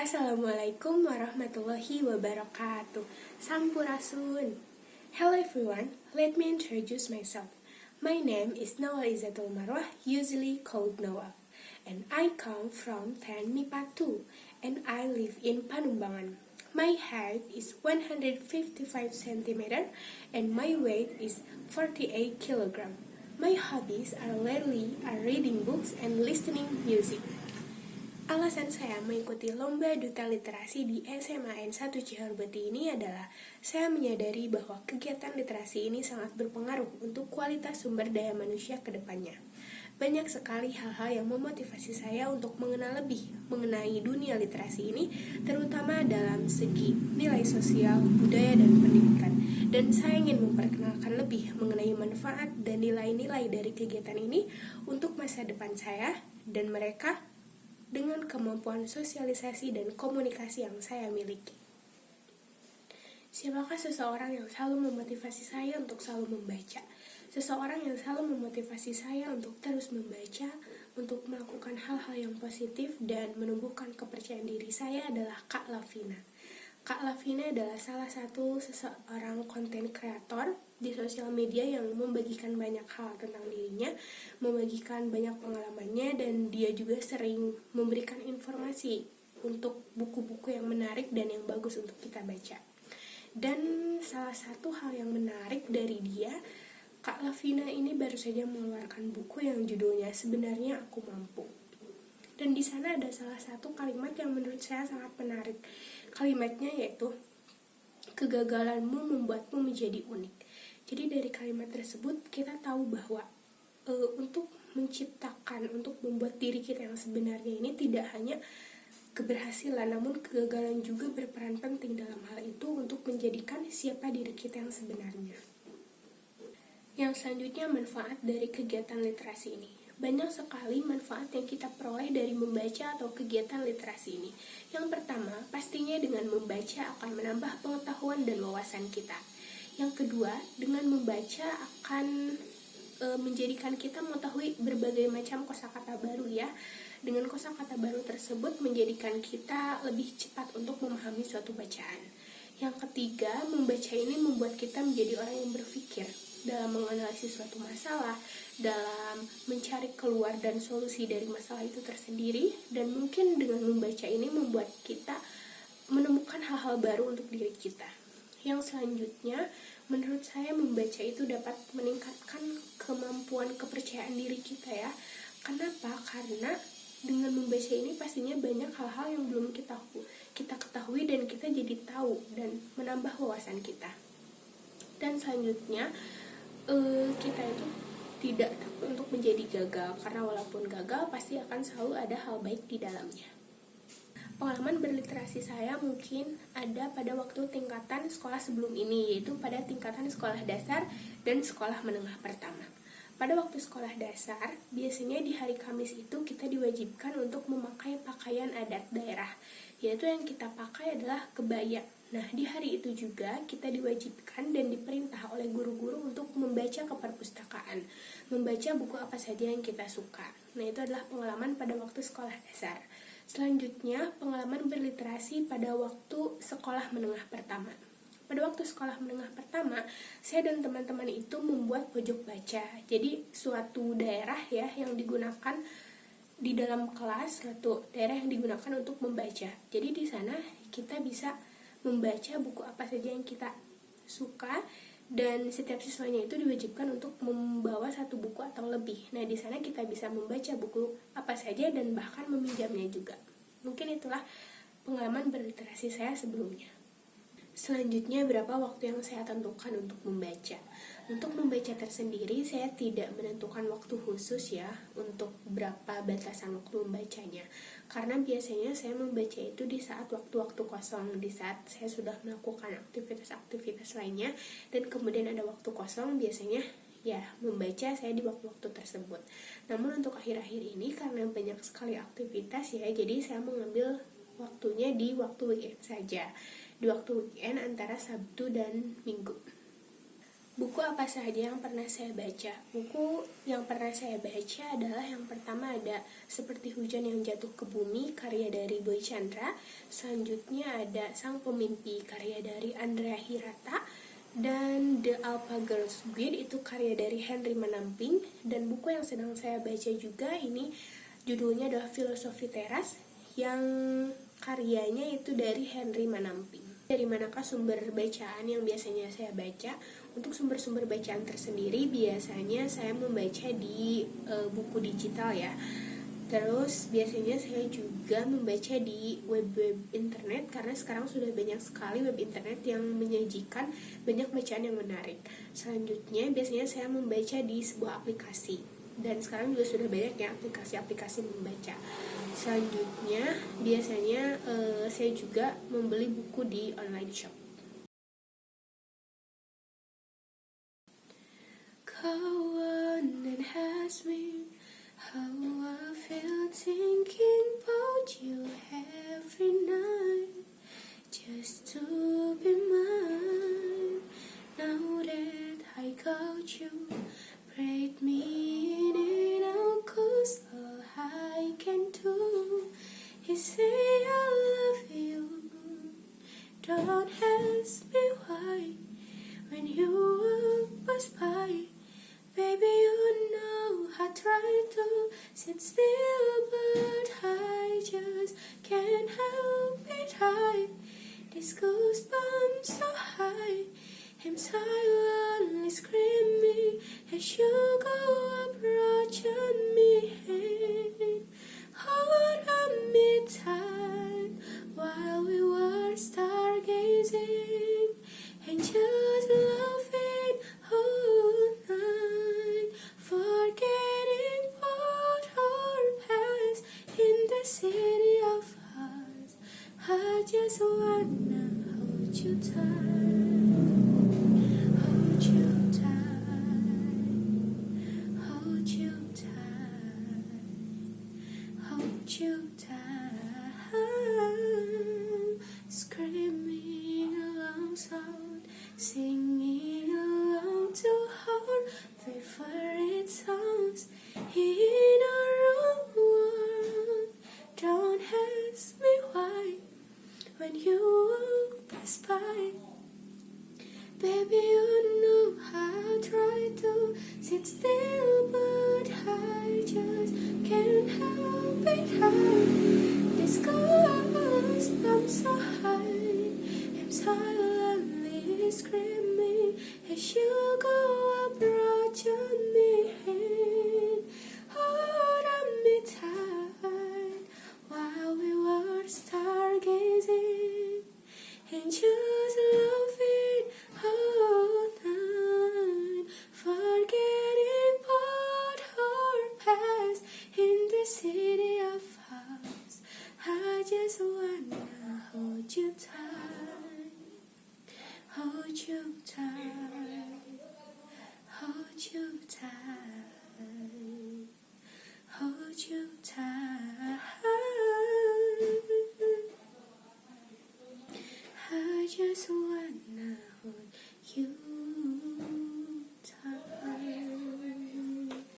Assalamualaikum warahmatullahi wabarakatuh. Sampurasun. Hello everyone, let me introduce myself. My name is Nawal Izzatul Marwah, usually called Nawal, and I come from TAN MIPA 2, and I live in Panumbangan. My height is 155 cm and my weight is 48 kg. My hobbies are reading books and listening music. Alasan saya mengikuti lomba duta literasi di SMAN 1 Cihorbeti ini adalah saya menyadari bahwa kegiatan literasi ini sangat berpengaruh untuk kualitas sumber daya manusia ke depannya. Banyak sekali hal-hal yang memotivasi saya untuk mengenal lebih mengenai dunia literasi ini, terutama dalam segi nilai sosial, budaya, dan pendidikan. Dan saya ingin memperkenalkan lebih mengenai manfaat dan nilai-nilai dari kegiatan ini untuk masa depan saya dan mereka dengan kemampuan sosialisasi dan komunikasi yang saya miliki. Siapakah seseorang yang selalu memotivasi saya untuk selalu membaca? Seseorang yang selalu memotivasi saya untuk terus membaca, untuk melakukan hal-hal yang positif dan menumbuhkan kepercayaan diri saya adalah Kak Lavina. Kak Lavina adalah salah satu seseorang konten kreator di sosial media yang membagikan banyak hal tentang dirinya, membagikan banyak pengalamannya, dan dia juga sering memberikan informasi untuk buku-buku yang menarik dan yang bagus untuk kita baca. Dan salah satu hal yang menarik dari dia, Kak Lavina ini baru saja mengeluarkan buku yang judulnya Sebenarnya Aku Mampu. Dan di sana ada salah satu kalimat yang menurut saya sangat menarik. Kalimatnya yaitu, kegagalanmu membuatmu menjadi unik. Jadi dari kalimat tersebut kita tahu bahwa untuk menciptakan, untuk membuat diri kita yang sebenarnya ini tidak hanya keberhasilan, namun kegagalan juga berperan penting dalam hal itu untuk menjadikan siapa diri kita yang sebenarnya. Yang selanjutnya, manfaat dari kegiatan literasi ini. Banyak sekali manfaat yang kita peroleh dari membaca atau kegiatan literasi ini. Yang pertama, pastinya dengan membaca akan menambah pengetahuan dan wawasan kita. Yang kedua, dengan membaca akan menjadikan kita mengetahui berbagai macam kosakata baru ya. Dengan kosakata baru tersebut menjadikan kita lebih cepat untuk memahami suatu bacaan. Yang ketiga, membaca ini membuat kita menjadi orang yang berpikir dalam menganalisis suatu masalah, dalam mencari keluar dan solusi dari masalah itu tersendiri, dan mungkin dengan membaca ini membuat kita menemukan hal-hal baru untuk diri kita. Yang selanjutnya, menurut saya membaca itu dapat meningkatkan kemampuan kepercayaan diri kita ya. Kenapa? Karena dengan membaca ini pastinya banyak hal-hal yang belum kita ketahui dan kita jadi tahu dan menambah wawasan kita. Dan selanjutnya, kita itu tidak takut untuk menjadi gagal, karena walaupun gagal pasti akan selalu ada hal baik di dalamnya. Pengalaman berliterasi saya mungkin ada pada waktu tingkatan sekolah sebelum ini, yaitu pada tingkatan sekolah dasar dan sekolah menengah pertama. Pada waktu sekolah dasar, biasanya di hari Kamis itu kita diwajibkan untuk memakai pakaian adat daerah, yaitu yang kita pakai adalah kebaya. Nah, di hari itu juga kita diwajibkan dan diperintah oleh guru-guru untuk membaca ke perpustakaan, membaca buku apa saja yang kita suka. Nah, itu adalah pengalaman pada waktu sekolah dasar. Selanjutnya, pengalaman berliterasi pada waktu sekolah menengah pertama. Pada waktu sekolah menengah pertama, saya dan teman-teman itu membuat pojok baca. Jadi, suatu daerah ya yang digunakan di dalam kelas, suatu daerah yang digunakan untuk membaca. Jadi, di sana kita bisa membaca buku apa saja yang kita suka, dan setiap siswanya itu diwajibkan untuk membawa satu buku atau lebih. Nah, di sana kita bisa membaca buku apa saja dan bahkan meminjamnya juga. Mungkin itulah pengalaman berliterasi saya sebelumnya. Selanjutnya, berapa waktu yang saya tentukan untuk membaca? Untuk membaca tersendiri, saya tidak menentukan waktu khusus ya untuk berapa batasan waktu membacanya. Karena biasanya saya membaca itu di saat waktu-waktu kosong, di saat saya sudah melakukan aktivitas-aktivitas lainnya, dan kemudian ada waktu kosong, biasanya ya membaca saya di waktu-waktu tersebut. Namun untuk akhir-akhir ini karena banyak sekali aktivitas ya, jadi saya mengambil waktunya di waktu weekend saja, di waktu weekend antara Sabtu dan Minggu. Buku apa saja yang pernah saya baca? Buku yang pernah saya baca adalah yang pertama ada Seperti Hujan yang Jatuh ke Bumi, karya dari Boy Chandra. Selanjutnya ada Sang Pemimpi, karya dari Andrea Hirata. Dan The Alpha Girls Guide, itu karya dari Henry Menamping. Dan buku yang sedang saya baca juga ini judulnya adalah Filosofi Teras, yang karyanya itu dari Henry Menamping. Dari manakah sumber bacaan yang biasanya saya baca? Untuk sumber-sumber bacaan tersendiri biasanya saya membaca di buku digital ya. Terus biasanya saya juga membaca di web-web internet, karena sekarang sudah banyak sekali web internet yang menyajikan banyak bacaan yang menarik. Selanjutnya biasanya saya membaca di sebuah aplikasi, dan sekarang juga sudah banyak ya aplikasi-aplikasi membaca. Selanjutnya biasanya saya juga membeli buku di online shop. Go on and ask me how I feel thinking about you every night, just to be mine. Now that I got you, break me in and out, 'cause all I can do is say I love you. Don't ask me why when you pass by. Baby, you know I try to sit still, but I just can't help it. This goosebumps so high, I'm silently screaming as you go approaching me. Hold on me tight while we were stargazing and just laughing all night, forgetting what our past in the city of us. I just wanna hold you tight, hold you tight, hold you tight, hold you tight, screaming alongside, singing along to our favorite songs in our own world. Don't ask me why when you walk past by. Baby, you know I try to sit still, but I just can't help it. This goosebumps so high, I'm silently screaming as you go approaching me. Hold on me tight while we were stargazing and just laughing all night, forgetting what our past in the city of us. I just wanna hold you tight, hold you tight, hold you tight, hold you tight. I just